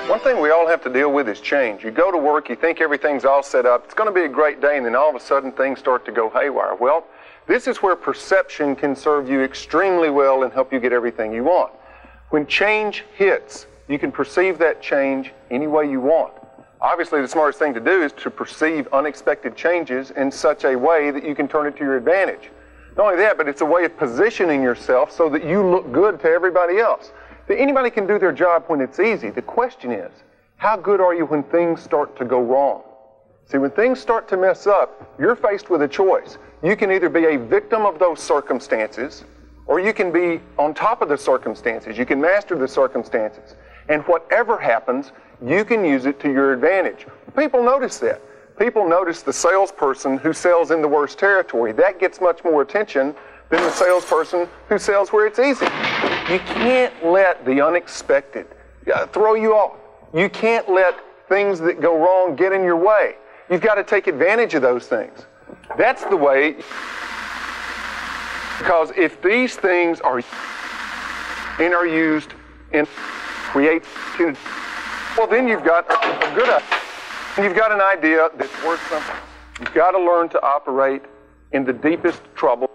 One thing we all have to deal with is change. You go to work, you think everything's all set up, it's going to be a great day, and then all of a sudden things start to go haywire. Well, this is where perception can serve you extremely well and help you get everything you want. When change hits, you can perceive that change any way you want. Obviously, the smartest thing to do is to perceive unexpected changes in such a way that you can turn it to your advantage. Not only that, but it's a way of positioning yourself so that you look good to everybody else. Anybody can do their job when it's easy. The question is, how good are you when things start to go wrong? See, when things start to mess up, you're faced with a choice. You can either be a victim of those circumstances, or you can be on top of the circumstances. You can master the circumstances. And whatever happens, you can use it to your advantage. People notice that. People notice the salesperson who sells in the worst territory. That gets much more attention than the salesperson who sells where it's easy. You can't let the unexpected throw you off. You can't let things that go wrong get in your way. You've got to take advantage of those things. That's the way, because if these things are used and create, well, then you've got a good idea. You've got an idea that's worth something. You've got to learn to operate in the deepest trouble.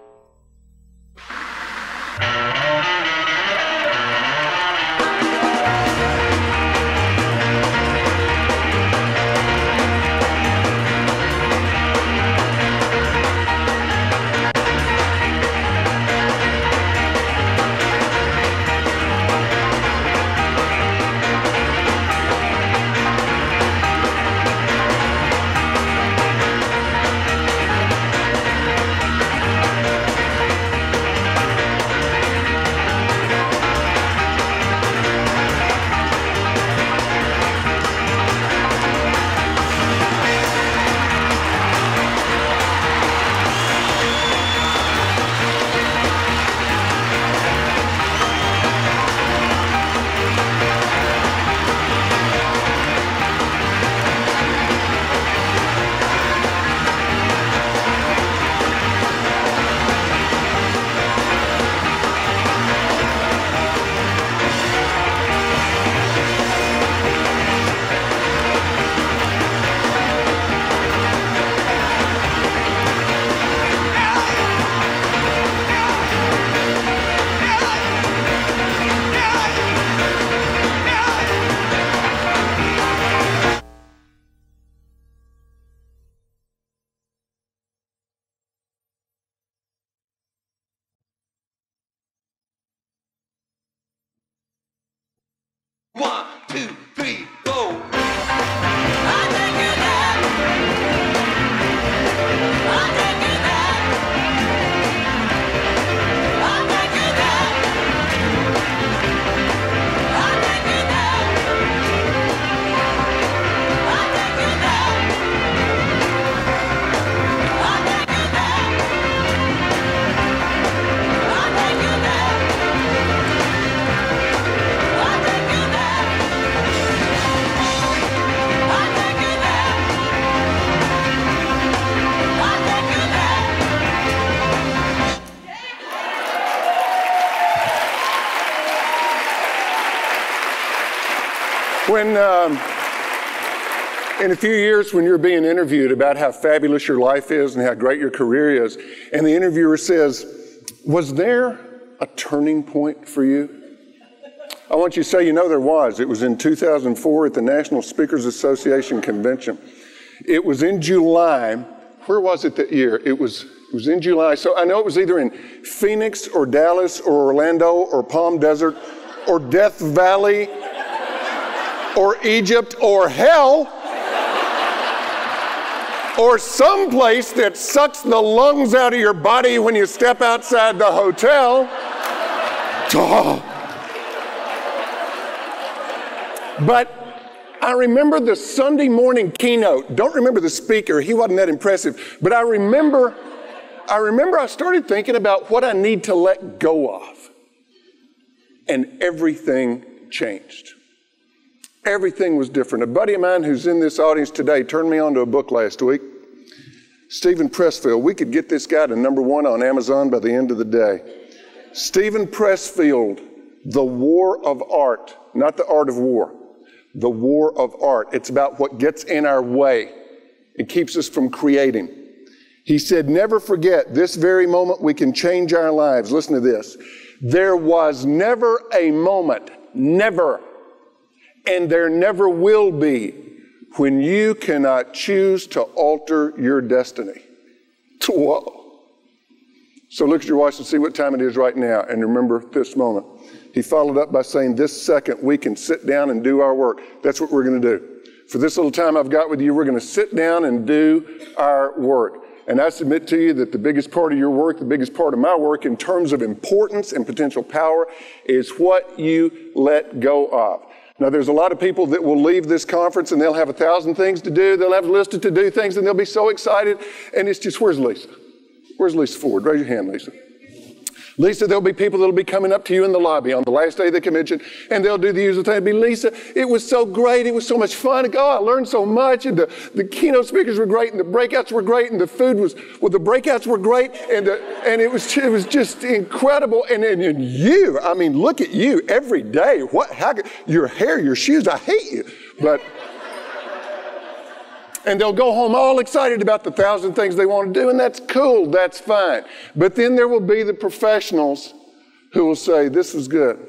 When, in a few years, when you're being interviewed about how fabulous your life is and how great your career is, and the interviewer says, was there a turning point for you? I want you to say, you know, there was. It was in 2004 at the National Speakers Association Convention. It was in July. Where was it that year? It was in July. So I know it was either in Phoenix or Dallas or Orlando or Palm Desert or Death Valley or Egypt or hell or someplace that sucks the lungs out of your body when you step outside the hotel. But I remember the Sunday morning keynote. Don't remember the speaker. He wasn't that impressive. But I remember I started thinking about what I need to let go of. And everything changed. Everything was different. A buddy of mine who's in this audience today turned me on to a book last week. Stephen Pressfield. We could get this guy to #1 on Amazon by the end of the day. Stephen Pressfield, The War of Art, not the art of war. the war of art. It's about what gets in our way. It keeps us from creating. He said, never forget, this very moment we can change our lives. Listen to this. There was never a moment, never, and there never will be, when you cannot choose to alter your destiny. Whoa. So look at your watch and see what time it is right now, and remember this moment. He followed up by saying, this second we can sit down and do our work. That's what we're going to do. For this little time I've got with you, we're going to sit down and do our work. And I submit to you that the biggest part of your work, the biggest part of my work in terms of importance and potential power is what you let go of. Now, there's a lot of people that will leave this conference and they'll have 1,000 things to do. They'll have listed to do things and they'll be so excited. And it's just, where's Lisa? Where's Lisa Ford? Raise your hand, Lisa. Lisa, there'll be people that'll be coming up to you in the lobby on the last day of the convention, and they'll do the usual thing. It'll be, Lisa, it was so great. It was so much fun. Oh, I learned so much, and the keynote speakers were great, and the breakouts were great, and the food was, well, the breakouts were great, and it was just incredible. And you, I mean, look at you every day. Your hair, your shoes, I hate you. And they'll go home all excited about the 1,000 things they want to do, and that's cool, that's fine. But then there will be the professionals who will say, this was good.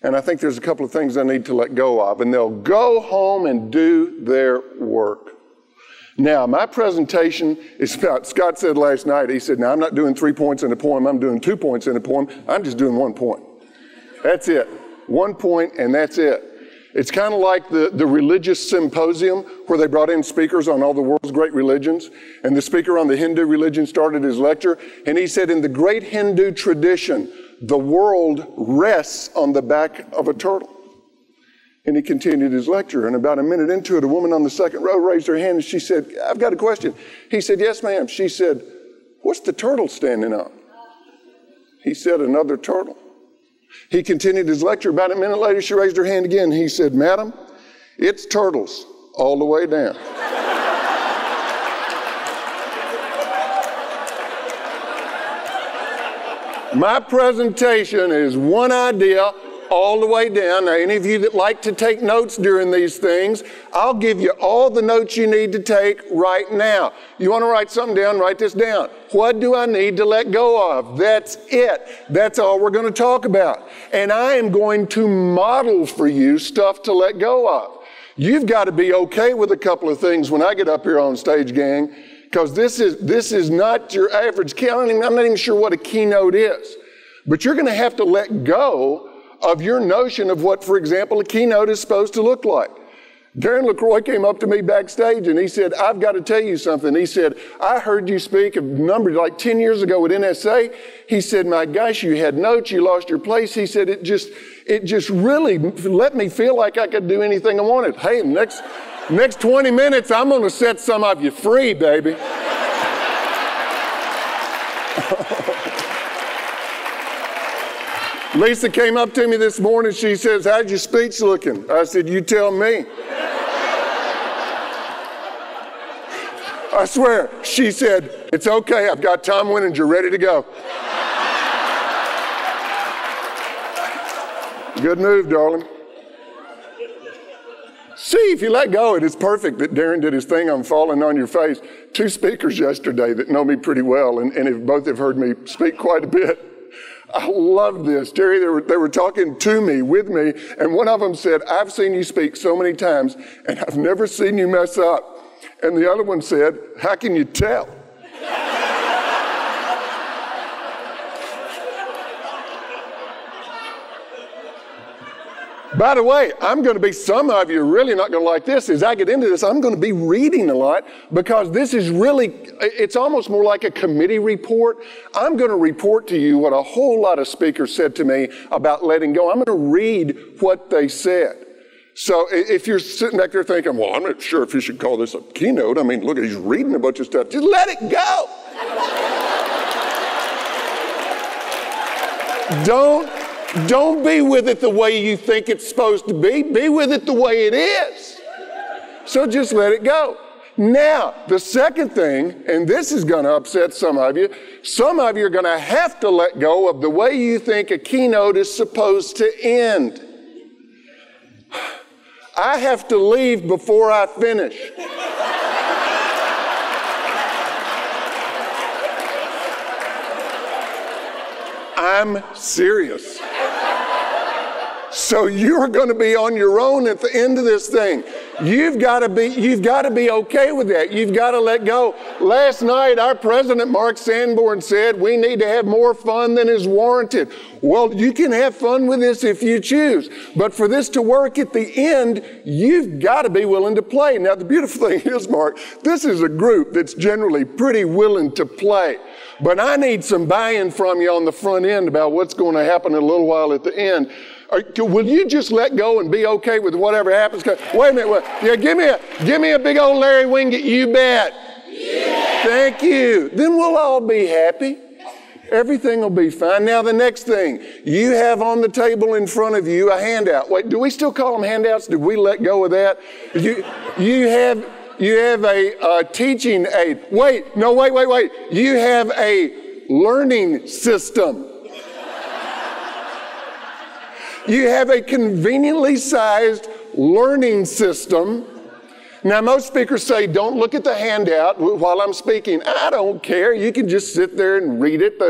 And I think there's a couple of things I need to let go of. And they'll go home and do their work. Now, my presentation is about, Scott said last night, he said, now I'm not doing 3 points in a poem, I'm doing 2 points in a poem. I'm just doing 1 point. That's it. 1 point, and that's it. It's kind of like the religious symposium where they brought in speakers on all the world's great religions. And the speaker on the Hindu religion started his lecture. And he said, in the great Hindu tradition, the world rests on the back of a turtle. And he continued his lecture. And about a minute into it, a woman on the second row raised her hand and she said, I've got a question. He said, yes, ma'am. She said, what's the turtle standing on? He said, another turtle. He continued his lecture. About a minute later, she raised her hand again. He said, madam, it's turtles all the way down. My presentation is one idea all the way down. Now, any of you that like to take notes during these things, I'll give you all the notes you need to take right now. You want to write something down, write this down. What do I need to let go of? That's it. That's all we're going to talk about. And I am going to model for you stuff to let go of. You've got to be okay with a couple of things when I get up here on stage, gang, because this is not your average keynote. I'm not even sure what a keynote is. But you're going to have to let go of your notion of what, for example, a keynote is supposed to look like. Darren LaCroix came up to me backstage and he said, I've got to tell you something. He said, I heard you speak a number like 10 years ago at NSA. He said, my gosh, you had notes, you lost your place. He said, it just really let me feel like I could do anything I wanted. Hey, next 20 minutes, I'm going to set some of you free, baby. Lisa came up to me this morning. She says, how's your speech looking? I said, you tell me. I swear. She said, it's okay. I've got Tom Winninger ready to go. Good move, darling. See, if you let go, it is perfect that Darren did his thing on falling on your face. 2 speakers yesterday that know me pretty well and both have heard me speak quite a bit. I love this. Jerry, they were talking to me, with me, and one of them said, I've seen you speak so many times, and I've never seen you mess up. And the other one said, how can you tell? By the way, some of you are really not going to like this. As I get into this, I'm going to be reading a lot because this is really, it's almost more like a committee report. I'm going to report to you what a whole lot of speakers said to me about letting go. I'm going to read what they said. So if you're sitting back there thinking, well, I'm not sure if you should call this a keynote. I mean, look, he's reading a bunch of stuff. Just let it go. Don't be with it the way you think it's supposed to be. Be with it the way it is. So just let it go. Now, the second thing, and this is going to upset some of you are going to have to let go of the way you think a keynote is supposed to end. I have to leave before I finish. I'm serious. So you're going to be on your own at the end of this thing. You've got to be okay with that. You've got to let go. Last night, our president, Mark Sanborn, said we need to have more fun than is warranted. Well, you can have fun with this if you choose. But for this to work at the end, you've got to be willing to play. Now, the beautiful thing is, Mark, this is a group that's generally pretty willing to play. But I need some buy-in from you on the front end about what's going to happen in a little while at the end. Will you just let go and be okay with whatever happens? Wait a minute. Yeah, give me a big old Larry Winget, you bet. Yeah. Thank you. Then we'll all be happy. Everything will be fine. Now, the next thing, you have on the table in front of you a handout. Wait, do we still call them handouts? Did we let go of that? You have a teaching aid. Wait. You have a learning system. You have a conveniently sized learning system. Now, most speakers say, don't look at the handout while I'm speaking. I don't care. You can just sit there and read it.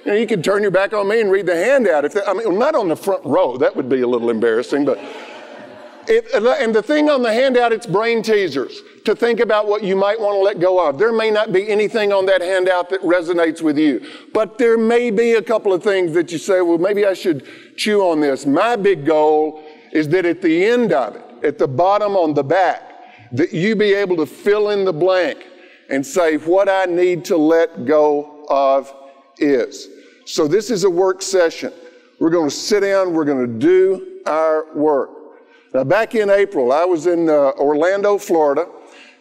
You can turn your back on me and read the handout. Not on the front row. That would be a little embarrassing. And the thing on the handout, it's brain teasers to think about what you might want to let go of. There may not be anything on that handout that resonates with you, but there may be a couple of things that you say, well, maybe I should chew on this. My big goal is that at the end of it, at the bottom on the back, that you be able to fill in the blank and say, what I need to let go of is. So this is a work session. We're going to sit down, we're going to do our work. Now, back in April, I was in Orlando, Florida,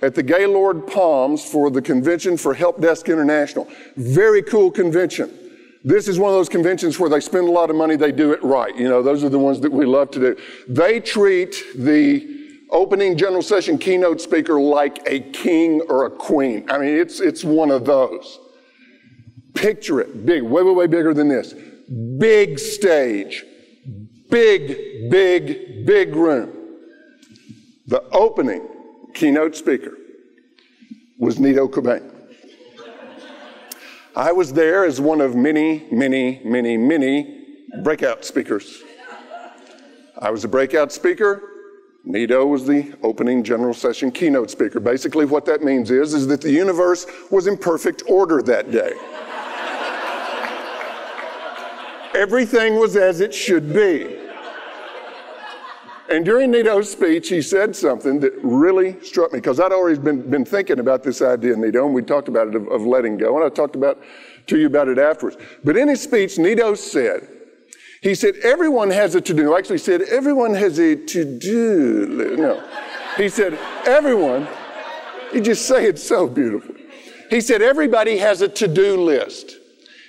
at the Gaylord Palms for the Convention for Help Desk International. Very cool convention. This is one of those conventions where they spend a lot of money, they do it right. You know, those are the ones that we love to do. They treat the opening general session keynote speaker like a king or a queen. I mean, it's one of those. Picture it, big, way bigger than this. Big stage, big room. The opening keynote speaker was Nito Cobain. I was there as one of many breakout speakers. I was a breakout speaker. Nito was the opening general session keynote speaker. Basically what that means is that the universe was in perfect order that day. Everything was as it should be. And during Nito's speech, he said something that really struck me, because I'd always been thinking about this idea, Nito, and we talked about it of letting go, and I talked to you about it afterwards. But in his speech, Nito said, he said, everyone has a to-do. Actually, he said, everyone has a to-do. No. He said, everyone, you just say it so beautiful. He said, everybody has a to-do list.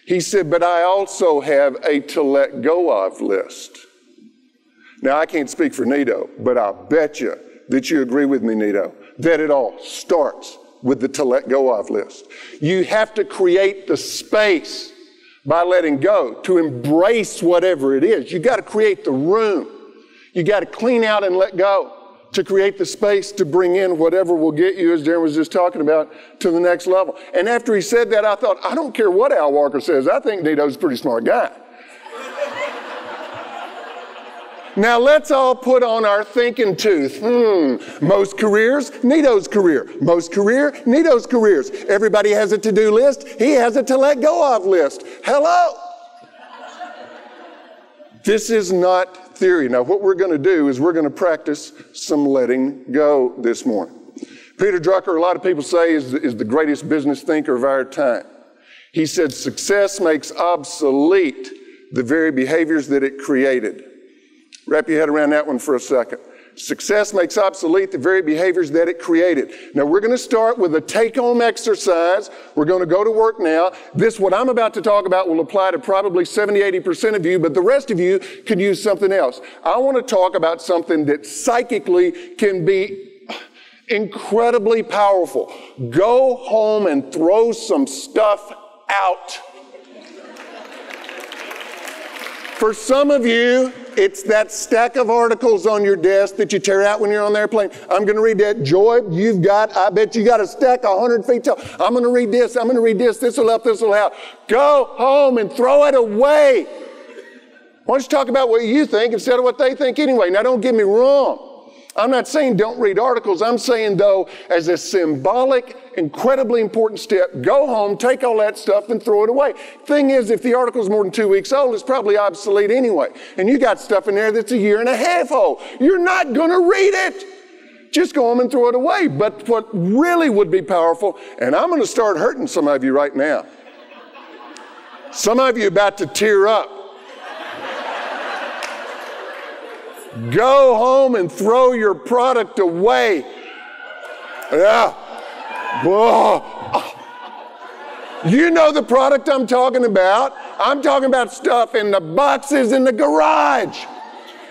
He said, but I also have a to let go of list. Now, I can't speak for Nito, but I'll bet you that you agree with me, Nito, that it all starts with the to let go of list. You have to create the space by letting go to embrace whatever it is. You got to create the room. You got to clean out and let go to create the space to bring in whatever will get you, as Darren was just talking about, to the next level. And after he said that, I thought, I don't care what Al Walker says. I think Nito's a pretty smart guy. Now let's all put on our thinking tooth. Most careers, Nito's career. Most career, Nito's careers. Everybody has a to-do list. He has a to let go of list. Hello? This is not theory. Now what we're going to do is we're going to practice some letting go this morning. Peter Drucker, a lot of people say, is the greatest business thinker of our time. He said, success makes obsolete the very behaviors that it created. Wrap your head around that one for a second. Success makes obsolete the very behaviors that it created. Now, we're going to start with a take-home exercise. We're going to go to work now. What I'm about to talk about will apply to probably 70-80% of you, but the rest of you can use something else. I want to talk about something that psychically can be incredibly powerful. Go home and throw some stuff out. For some of you, It's that stack of articles on your desk that you tear out when you're on the airplane. I'm going to read that. Joy, I bet you got a stack 100 feet tall. I'm going to read this. I'm going to read this. This will help. This will help. Go home and throw it away. Why don't you talk about what you think instead of what they think anyway? Now, don't get me wrong. I'm not saying don't read articles. I'm saying, though, as a symbolic, incredibly important step, go home, take all that stuff, and throw it away. Thing is, if the article's more than 2 weeks old, it's probably obsolete anyway. And you got stuff in there that's a year and a half old. You're not going to read it. Just go home and throw it away. But what really would be powerful, and I'm going to start hurting some of you right now. Some of you about to tear up. Go home and throw your product away. Yeah. You know the product I'm talking about. I'm talking about stuff in the boxes in the garage,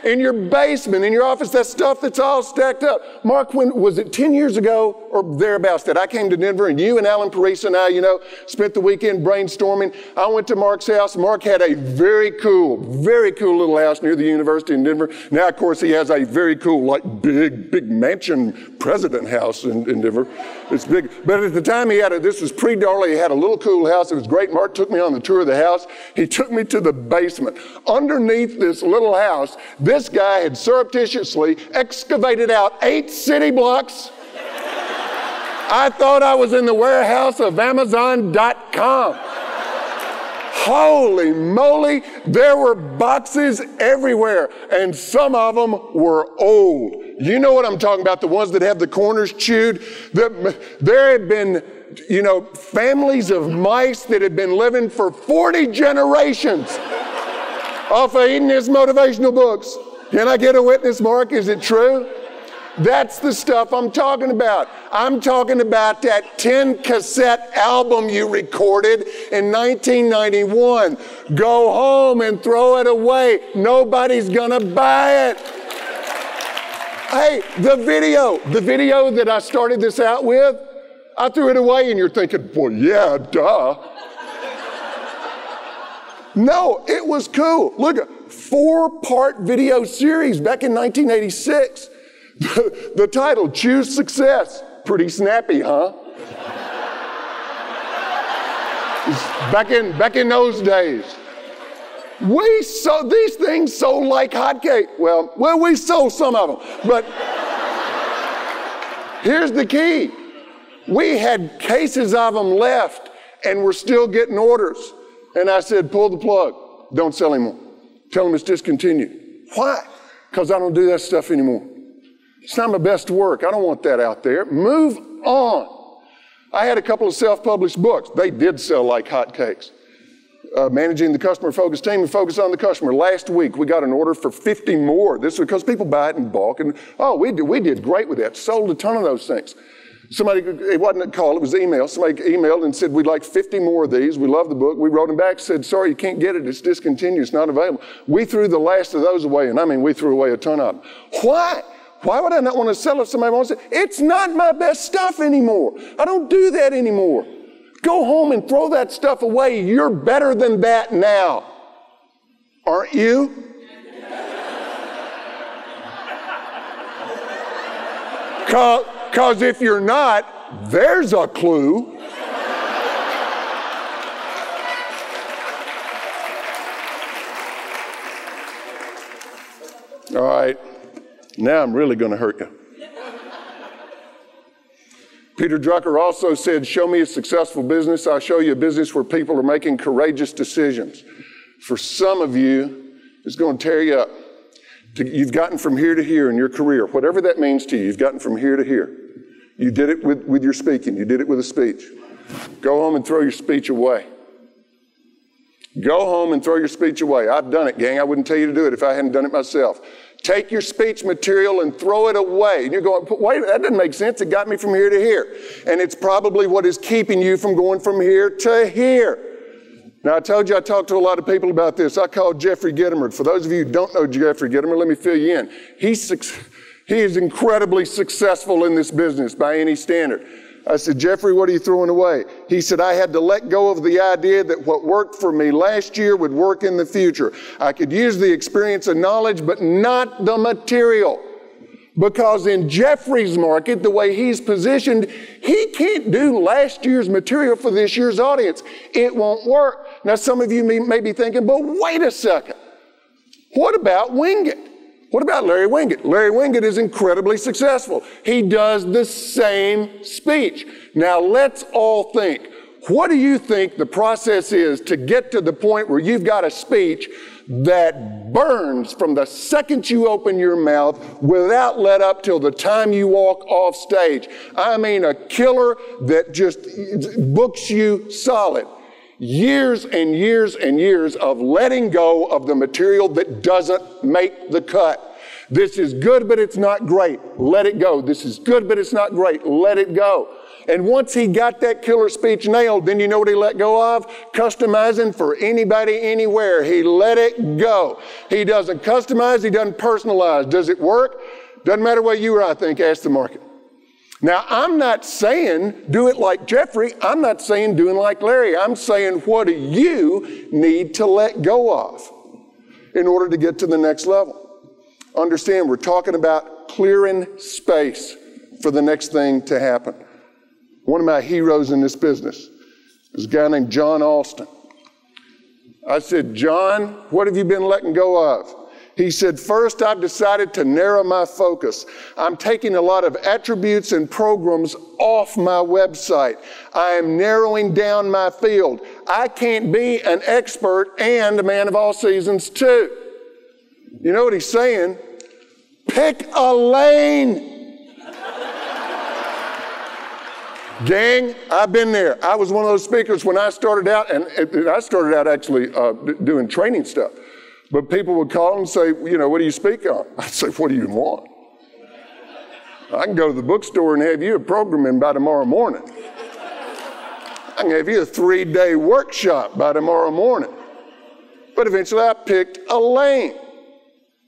in your basement, in your office, that stuff that's all stacked up. Mark, when was it 10 years ago or thereabouts that I came to Denver and you and Alan Parisa and I, spent the weekend brainstorming? I went to Mark's house. Mark had a very cool little house near the university in Denver. Now, of course, he has a very cool, big mansion president house in Denver. It's big. But at the time this was pre-Darley, he had a little cool house. It was great. Mark took me on the tour of the house. He took me to the basement. Underneath this little house, this guy had surreptitiously excavated out 8 city blocks. I thought I was in the warehouse of Amazon.com. Holy moly, there were boxes everywhere, and some of them were old. You know what I'm talking about, the ones that have the corners chewed? There had been, families of mice that had been living for 40 generations off of eating his motivational books. Can I get a witness, Mark? Is it true? That's the stuff I'm talking about. I'm talking about that 10-cassette album you recorded in 1991. Go home and throw it away. Nobody's gonna buy it. Hey, the video that I started this out with, I threw it away, and you're thinking, well, yeah, duh. No, it was cool. Look, a 4-part video series back in 1986. The title, Choose Success. Pretty snappy, huh? Back in those days. We sold these things sold like hotcakes. Well, we sold some of them. But here's the key. We had cases of them left, and we're still getting orders. And I said, pull the plug. Don't sell anymore. Tell them it's discontinued. Why? Because I don't do that stuff anymore. It's not my best work. I don't want that out there. Move on. I had a couple of self-published books. They did sell like hotcakes. Managing the customer-focused team and focus on the customer. Last week, we got an order for 50 more. This is because people buy it in bulk. And, we did great with that. Sold a ton of those things. It wasn't a call, it was email. Somebody emailed and said, we'd like 50 more of these. We love the book. We wrote them back, said, sorry, you can't get it. It's discontinued. It's not available. We threw the last of those away. And we threw away a ton of them. Why? Why would I not want to sell it if somebody wants it? It's not my best stuff anymore. I don't do that anymore. Go home and throw that stuff away. You're better than that now. Aren't you? Because if you're not, there's a clue. All right. Now I'm really going to hurt you. Peter Drucker also said, show me a successful business. I'll show you a business where people are making courageous decisions. For some of you, it's going to tear you up. You've gotten from here to here in your career. Whatever that means to you, you've gotten from here to here. You did it with your speaking. You did it with a speech. Go home and throw your speech away. Go home and throw your speech away. I've done it, gang. I wouldn't tell you to do it if I hadn't done it myself. Take your speech material and throw it away. And you're going, wait, that doesn't make sense. It got me from here to here. And it's probably what is keeping you from going from here to here. Now, I told you I talked to a lot of people about this. I called Jeffrey Gitomer. For those of you who don't know Jeffrey Gitomer, let me fill you in. He is incredibly successful in this business by any standard. I said, Jeffrey, what are you throwing away? He said, I had to let go of the idea that what worked for me last year would work in the future. I could use the experience and knowledge, but not the material. Because in Jeffrey's market, the way he's positioned, he can't do last year's material for this year's audience. It won't work. Now, some of you may be thinking, but wait a second. What about Wingate? What about Larry Wingate? Larry Wingate is incredibly successful. He does the same speech. Now, let's all think. What do you think the process is to get to the point where you've got a speech that burns from the second you open your mouth without let up till the time you walk off stage? I mean, a killer that just books you solid. Years and years and years of letting go of the material that doesn't make the cut. This is good, but it's not great. Let it go. This is good, but it's not great. Let it go. And once he got that killer speech nailed, then you know what he let go of? Customizing for anybody, anywhere. He let it go. He doesn't customize. He doesn't personalize. Does it work? Doesn't matter what you or I think. Ask the market. Now, I'm not saying do it like Jeffrey. I'm not saying doing like Larry. I'm saying what do you need to let go of in order to get to the next level? Understand, we're talking about clearing space for the next thing to happen. One of my heroes in this business is a guy named John Alston. I said, John, what have you been letting go of? He said, first, I've decided to narrow my focus. I'm taking a lot of attributes and programs off my website. I am narrowing down my field. I can't be an expert and a man of all seasons too. You know what he's saying? Pick a lane. Gang, I've been there. I was one of those speakers when I started out, and I started out actually doing training stuff. But people would call and say, you know, what do you speak on? I'd say, what do you want? I can go to the bookstore and have you a program in by tomorrow morning. I can have you a 3-day workshop by tomorrow morning. But eventually I picked a lane.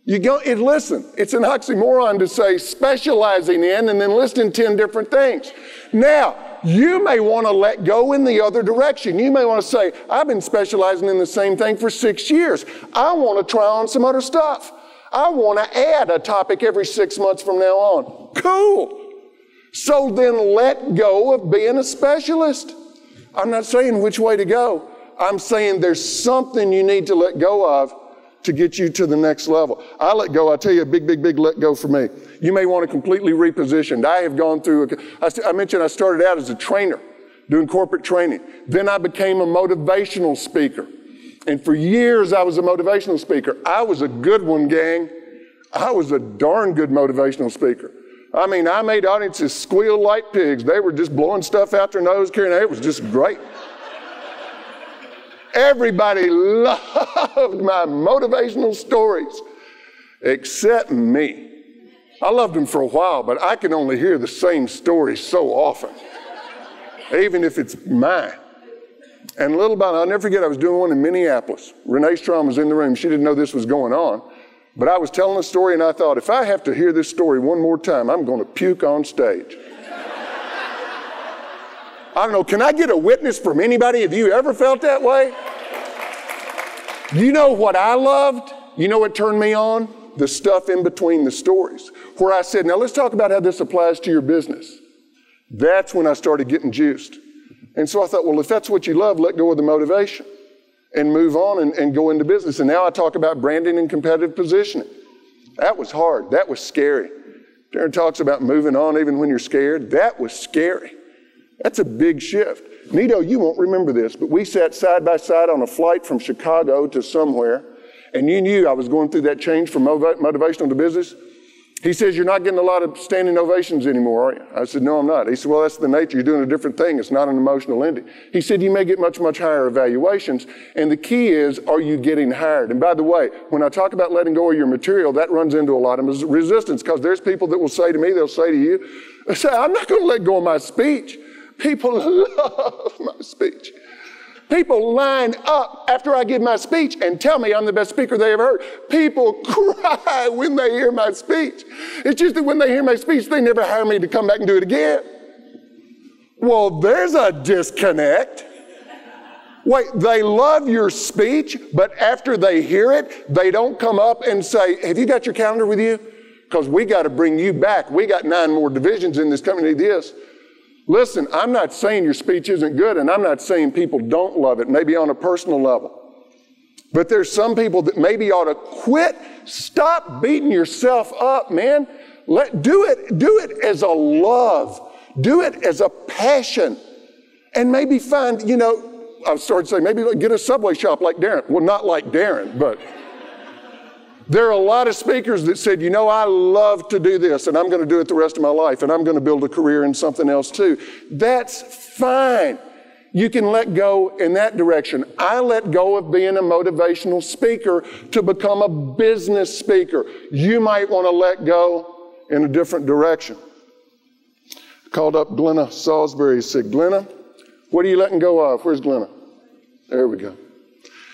You go and listen, it's an oxymoron to say specializing in and then listing 10 different things. Now, you may want to let go in the other direction. You may want to say, I've been specializing in the same thing for 6 years. I want to try on some other stuff. I want to add a topic every 6 months from now on. Cool. So then let go of being a specialist. I'm not saying which way to go. I'm saying there's something you need to let go of to get you to the next level. I'll tell you a big let go for me. You may want to completely reposition. I have gone through, I mentioned I started out as a trainer, doing corporate training. Then I became a motivational speaker. And for years I was a motivational speaker. I was a good one, gang. I was a darn good motivational speaker. I mean, I made audiences squeal like pigs. They were just blowing stuff out their nose, carrying it. It was just great. Everybody loved my motivational stories, except me. I loved them for a while, but I can only hear the same story so often, even if it's mine. And little by little, I'll never forget, I was doing one in Minneapolis. Renee Strom was in the room. She didn't know this was going on, but I was telling a story, and I thought, if I have to hear this story one more time, I'm going to puke on stage. I don't know, can I get a witness from anybody? Have you ever felt that way? You know what I loved? You know what turned me on? The stuff in between the stories, where I said, now let's talk about how this applies to your business. That's when I started getting juiced. And so I thought, well, if that's what you love, let go of the motivation and move on and go into business. And now I talk about branding and competitive positioning. That was hard. That was scary. Darren talks about moving on even when you're scared. That was scary. That's a big shift. Nito, you won't remember this, but we sat side by side on a flight from Chicago to somewhere, and you knew I was going through that change from motivational to business. He says, you're not getting a lot of standing ovations anymore, are you? I said, no, I'm not. He said, well, that's the nature. You're doing a different thing. It's not an emotional ending. He said, you may get much higher evaluations, and the key is, are you getting hired? And by the way, when I talk about letting go of your material, that runs into a lot of resistance, because there's people that will say to me, they'll say to you, they say, I'm not going to let go of my speech. People love my speech. People line up after I give my speech and tell me I'm the best speaker they ever heard. People cry when they hear my speech. It's just that when they hear my speech, they never hire me to come back and do it again. Well, there's a disconnect. Wait, they love your speech, but after they hear it, they don't come up and say, have you got your calendar with you? Because we got to bring you back. We got 9 more divisions in this company. This. Listen, I'm not saying your speech isn't good, and I'm not saying people don't love it, maybe on a personal level. But there's some people that maybe ought to quit. Stop beating yourself up, man. Do it as a love. Do it as a passion. And maybe find, I started saying, maybe get a Subway shop like Darren. Well, not like Darren, but there are a lot of speakers that said, I love to do this, and I'm going to do it the rest of my life, and I'm going to build a career in something else too. That's fine. You can let go in that direction. I let go of being a motivational speaker to become a business speaker. You might want to let go in a different direction. I called up Glenna Salisbury and said, Glenna, what are you letting go of? Where's Glenna? There we go.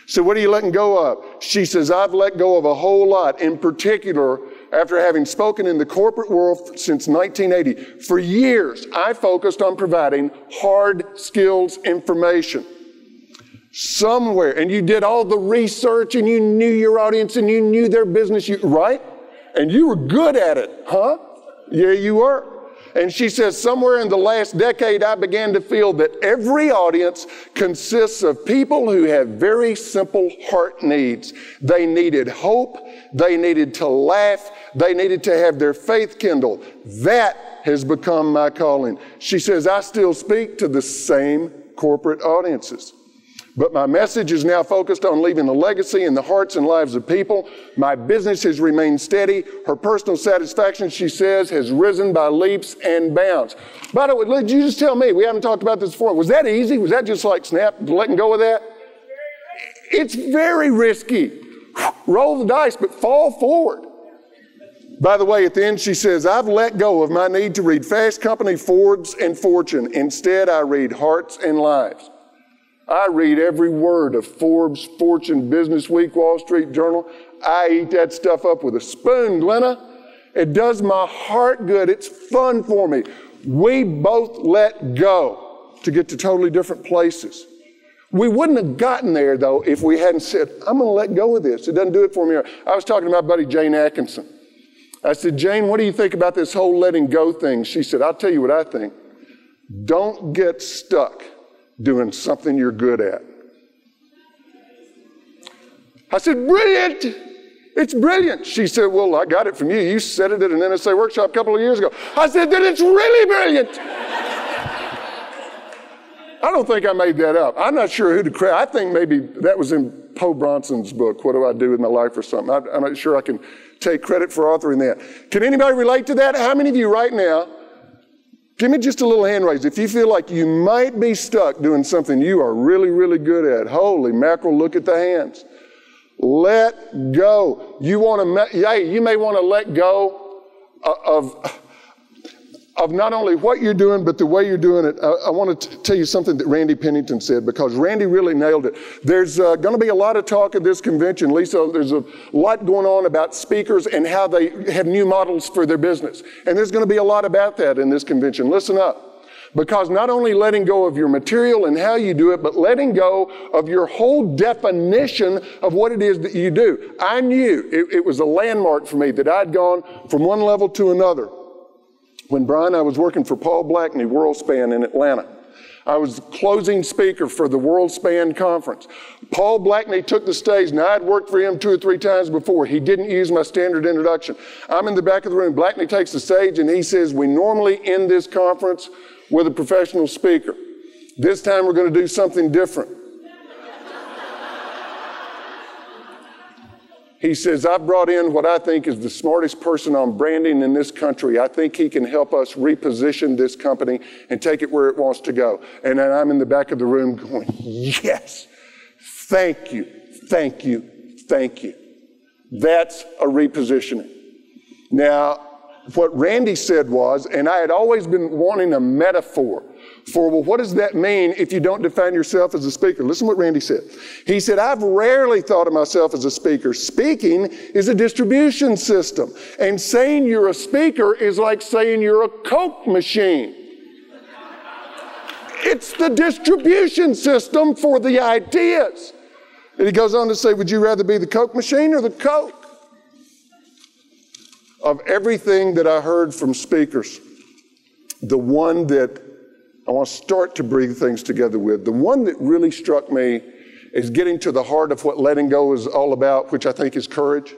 So what are you letting go of? She says, I've let go of a whole lot. In particular, after having spoken in the corporate world since 1980, for years, I focused on providing hard skills information. Somewhere, and you did all the research, and you knew your audience, and you knew their business, right? And you were good at it, huh? Yeah, you were. And she says, somewhere in the last decade, I began to feel that every audience consists of people who have very simple heart needs. They needed hope. They needed to laugh. They needed to have their faith kindled. That has become my calling. She says, I still speak to the same corporate audiences, but my message is now focused on leaving a legacy in the hearts and lives of people. My business has remained steady. Her personal satisfaction, she says, has risen by leaps and bounds. By the way, did you just tell me, we haven't talked about this before, was that easy? Was that just like snap, letting go of that? It's very risky. Roll the dice, but fall forward. By the way, at the end she says, I've let go of my need to read Fast Company, Forbes, and Fortune. Instead, I read Hearts and Lives. I read every word of Forbes, Fortune, Business Week, Wall Street Journal. I eat that stuff up with a spoon, Glenna. It does my heart good. It's fun for me. We both let go to get to totally different places. We wouldn't have gotten there, though, if we hadn't said, I'm going to let go of this. It doesn't do it for me. I was talking to my buddy Jane Atkinson. I said, Jane, what do you think about this whole letting go thing? She said, I'll tell you what I think. Don't get stuck doing something you're good at. I said, brilliant. It's brilliant. She said, well, I got it from you. You said it at an NSA workshop a couple of years ago. I said, then it's really brilliant. I don't think I made that up. I'm not sure who to credit. I think maybe that was in Poe Bronson's book, What Do I Do With My Life or something. I'm not sure I can take credit for authoring that. Can anybody relate to that? How many of you right now, give me just a little hand raise. If you feel like you might be stuck doing something you are really, really good at, holy mackerel, look at the hands. Let go. You may want to let go of not only what you're doing, but the way you're doing it. I want to tell you something that Randy Pennington said, because Randy really nailed it. There's going to be a lot of talk at this convention. Lisa, there's a lot going on about speakers and how they have new models for their business. And there's going to be a lot about that in this convention. Listen up. Because not only letting go of your material and how you do it, but letting go of your whole definition of what it is that you do. I knew it was a landmark for me that I'd gone from one level to another. When Brian, I was working for Paul Blackney, WorldSpan in Atlanta. I was closing speaker for the WorldSpan conference. Paul Blackney took the stage. Now, I'd worked for him 2 or 3 times before. He didn't use my standard introduction. I'm in the back of the room. Blackney takes the stage and he says, we normally end this conference with a professional speaker. This time we're going to do something different. He says, I've brought in what I think is the smartest person on branding in this country. I think he can help us reposition this company and take it where it wants to go. And then I'm in the back of the room going, yes, thank you, thank you, thank you. That's a repositioning. Now, what Randy said was, and I had always been wanting a metaphor for, well, what does that mean if you don't define yourself as a speaker? Listen to what Randy said. He said, I've rarely thought of myself as a speaker. Speaking is a distribution system. And saying you're a speaker is like saying you're a Coke machine. It's the distribution system for the ideas. And he goes on to say, would you rather be the Coke machine or the Coke? Of everything that I heard from speakers, the one that I want to start to bring things together with, the one that really struck me is getting to the heart of what letting go is all about, which I think is courage.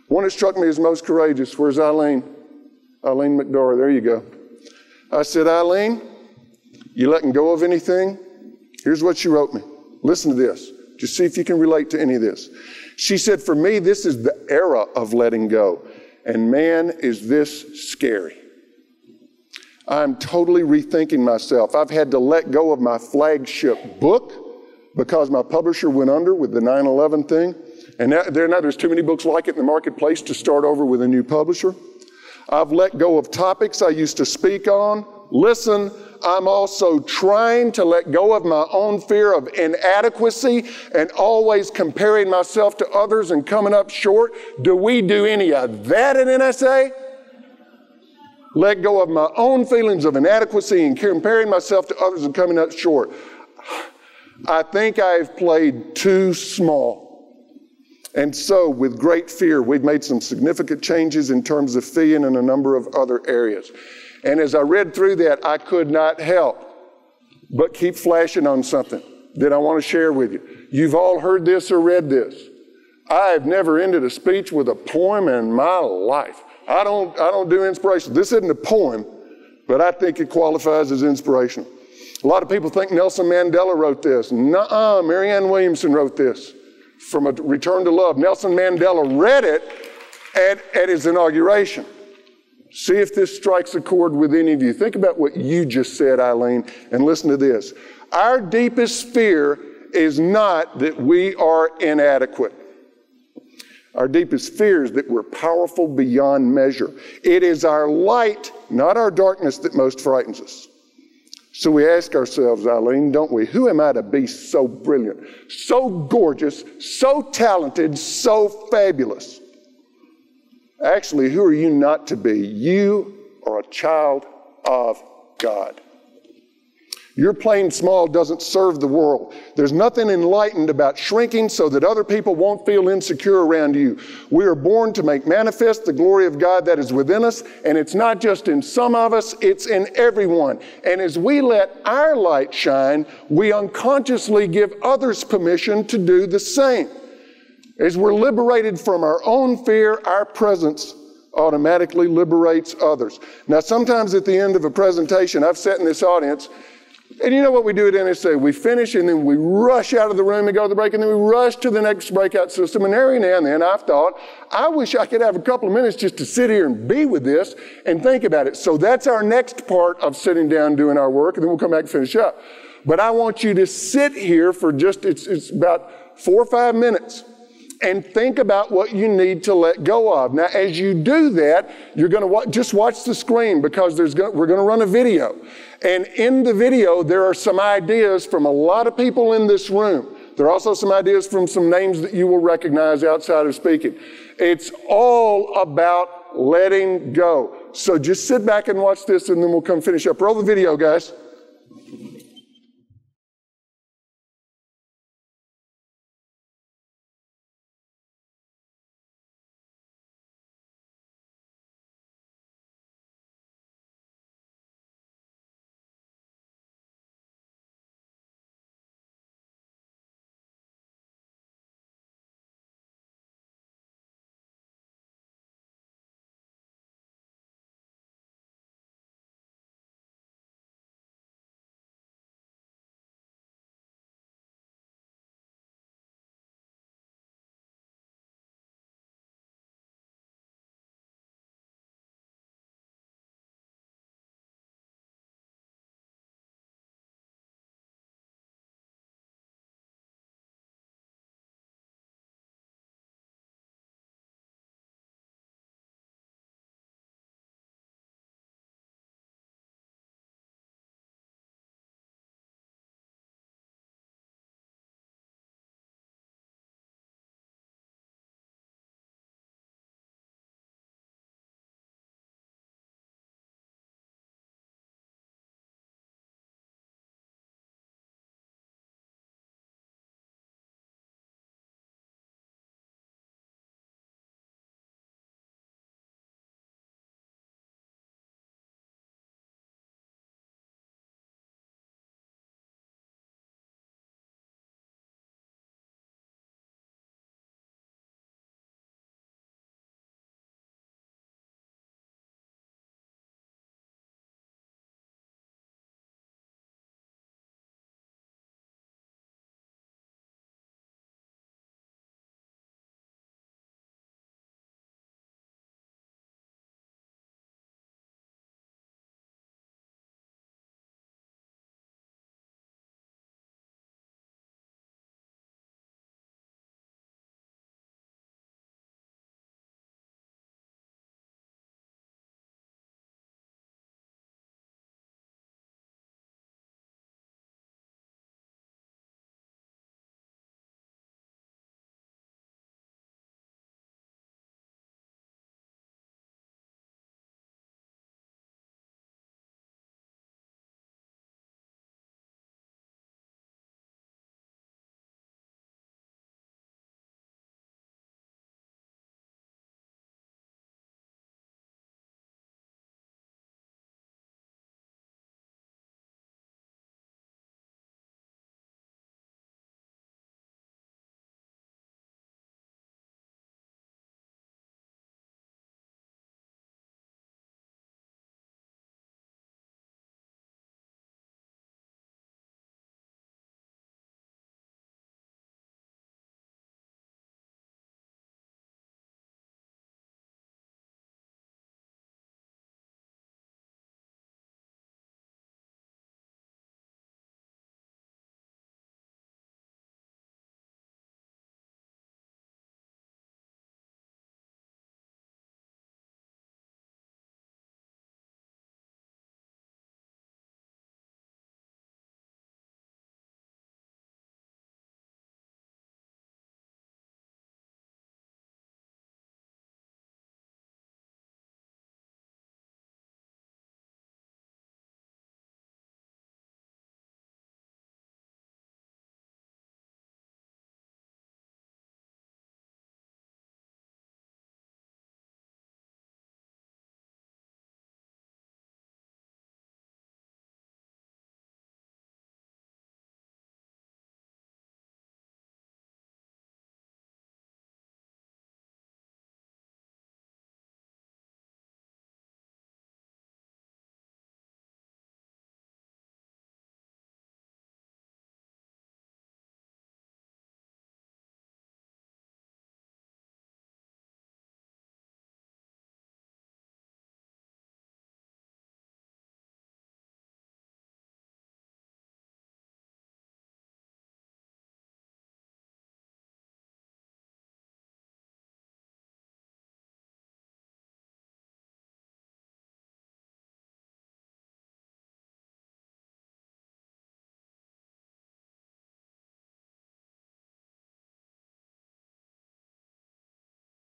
One that struck me as most courageous. Where's Eileen? Eileen McDowell, there you go. I said, Eileen, you letting go of anything? Here's what she wrote me. Listen to this. Just see if you can relate to any of this. She said, for me, this is the era of letting go. And man, is this scary. I'm totally rethinking myself. I've had to let go of my flagship book because my publisher went under with the 9/11 thing. And there's too many books like it in the marketplace to start over with a new publisher. I've let go of topics I used to speak on. Listen, I'm also trying to let go of my own fear of inadequacy and always comparing myself to others and coming up short. Do we do any of that at NSA? Let go of my own feelings of inadequacy and comparing myself to others and coming up short. I think I've played too small. And so, with great fear, we've made some significant changes in terms of fee and in a number of other areas. And as I read through that, I could not help but keep flashing on something that I want to share with you. You've all heard this or read this. I've never ended a speech with a poem in my life. I don't do inspiration. This isn't a poem, but I think it qualifies as inspirational. A lot of people think Nelson Mandela wrote this. Nuh-uh, Marianne Williamson wrote this from A Return to Love. Nelson Mandela read it at his inauguration. See if this strikes a chord with any of you. Think about what you just said, Eileen, and listen to this. Our deepest fear is not that we are inadequate. Our deepest fear is that we're powerful beyond measure. It is our light, not our darkness, that most frightens us. So we ask ourselves, Eileen, don't we? Who am I to be so brilliant, so gorgeous, so talented, so fabulous? Actually, who are you not to be? You are a child of God. Your playing small doesn't serve the world. There's nothing enlightened about shrinking so that other people won't feel insecure around you. We are born to make manifest the glory of God that is within us, and it's not just in some of us, it's in everyone. And as we let our light shine, we unconsciously give others permission to do the same. As we're liberated from our own fear, our presence automatically liberates others. Now, sometimes at the end of a presentation, I've sat in this audience, and you know what we do at NSA? We finish and then we rush out of the room and go to the break, and then we rush to the next breakout system. And every now and then I've thought, I wish I could have a couple of minutes just to sit here and be with this and think about it. So that's our next part of sitting down doing our work, and then we'll come back and finish up. But I want you to sit here for just, it's about 4 or 5 minutes, and think about what you need to let go of. Now, as you do that, you're going to just watch the screen, because we're going to run a video. And in the video, there are some ideas from a lot of people in this room. There are also some ideas from some names that you will recognize outside of speaking. It's all about letting go. So just sit back and watch this, and then we'll come finish up. Roll the video, guys.